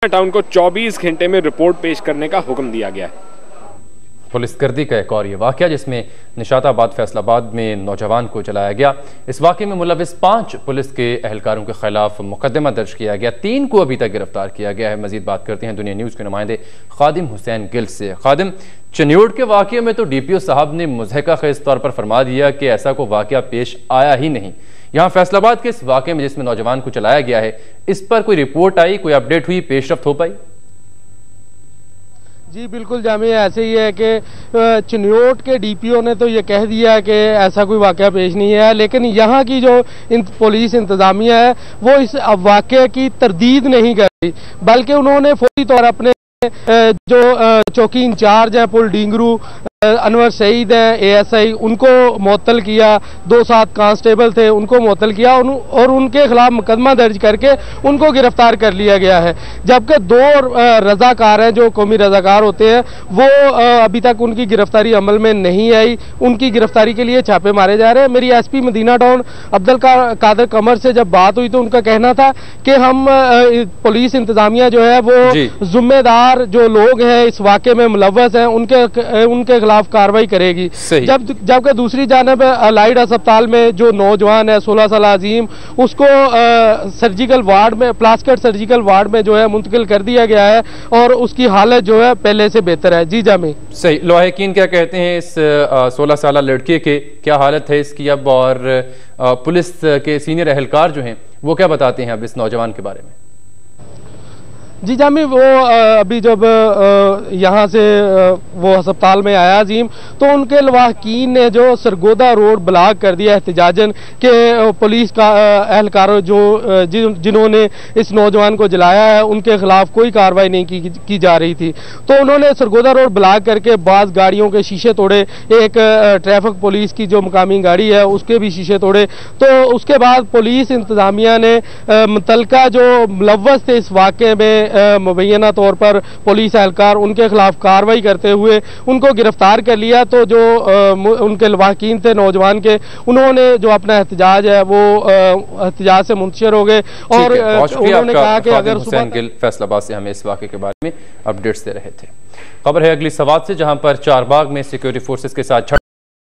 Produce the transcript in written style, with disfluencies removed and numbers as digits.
Town को 24 घंटे में रिपोर्ट पेश करने का हुक्म दिया गया है। पुलिसकर्दी का एक और ये वाक़या जिसमें निशाताबाद फैसलाबाद में नौजवान को जलाया गया। इस वाक़े में मुलविस 5 पुलिस के एहलकारों के खिलाफ मुकदमा दर्ज किया गया। 3 को अभी तक गिरफ्तार किया गया है। मजीद बात करते हैं दुनिया न्यूज़ के नुमाइंदे खादिम हुसैन गिल्ड से। खादिम, चन्योड़ के वाक़े में तो DPO साहब ने मुज़हका ख़ेज़ तौर पर फरमा दिया कि ऐसा कोई वाक़या पेश आया ही नहीं। यहाँ फैसलाबाद के इस वाक़े में जिसमें नौजवान को चलाया गया है, इस पर कोई रिपोर्ट आई, कोई अपडेट हुई, पेशरफ्त हो पाई? जी बिल्कुल जामिया, ऐसे ही है कि चन्योड़ के DPO ने तो ये कह दिया कि ऐसा कोई वाक़या पेश नहीं है, लेकिन यहाँ की जो पुलिस इंतज़ामिया है वो इस वाक़े की तरदीद नहीं कर रही, बल्कि उन्होंने फौरी तौर अपने जो चौकी इंचार्ज हैं पुल डींगरू अनवर सईद हैं ASI, उनको मुअत्तल किया। 2-7 कांस्टेबल थे, उनको मुअत्तल किया और उनके खिलाफ मुकदमा दर्ज करके उनको गिरफ्तार कर लिया गया है। जबकि 2 रजाकार हैं जो कौमी रजाकार होते हैं, वो अभी तक उनकी गिरफ्तारी अमल में नहीं आई। उनकी गिरफ्तारी के लिए छापे मारे जा रहे हैं। मेरी SP मदीना टाउन अब्दुल कादर कमर से जब बात हुई तो उनका कहना था कि हम पुलिस इंतजामिया जो है वो जिम्मेदार जो लोग हैं इस वाक़े में मुलव्वस हैं उनके खिलाफ कार्रवाई करेगी। जबकि दूसरी जानब अलाइड अस्पताल में जो नौजवान है 16 साल अजीम, उसको सर्जिकल वार्ड में, प्लास्टिक सर्जिकल वार्ड में जो है मुंतकिल कर दिया गया है और उसकी हालत जो है पहले से बेहतर है। जी जामी सही। लाहिकीन क्या कहते हैं इस 16 साल लड़के के, क्या हालत है इसकी अब, और पुलिस के सीनियर एहलकार जो हैं वो क्या बताते हैं अब इस नौजवान के बारे में? जी जामी, वो अभी जब यहाँ से वो अस्पताल में आया अजीम, तो उनके लवाहकीन ने जो सरगोदा रोड ब्लॉक कर दिया एहतजाजन के पुलिस का एहलकारों जिन्होंने इस नौजवान को जलाया है उनके खिलाफ कोई कार्रवाई नहीं की जा रही थी। तो उन्होंने सरगोदा रोड ब्लॉक करके बाज़ गाड़ियों के शीशे तोड़े। एक ट्रैफिक पुलिस की जो मुकामी गाड़ी है उसके भी शीशे तोड़े। तो उसके बाद पुलिस इंतजामिया ने मुतलका जो मुलव्वस थे इस वाक़े में मुबैना तौर पर पुलिस एहलकार, उनके खिलाफ कार्रवाई करते हुए उनको गिरफ्तार कर लिया। तो जो उनके लवाहकीन थे नौजवान के, उन्होंने जो अपना एहतजाज है वो एहतजाज से मुंतशिर हो गए और उन्होंने कहा कि अगर हुसैन गिल फैसलाबाद से हमें इस वाक़े के बारे में अपडेट्स दे रहे थे। खबर है अगली सवात से, जहां पर चारबाग में सिक्योरिटी फोर्सेस के साथ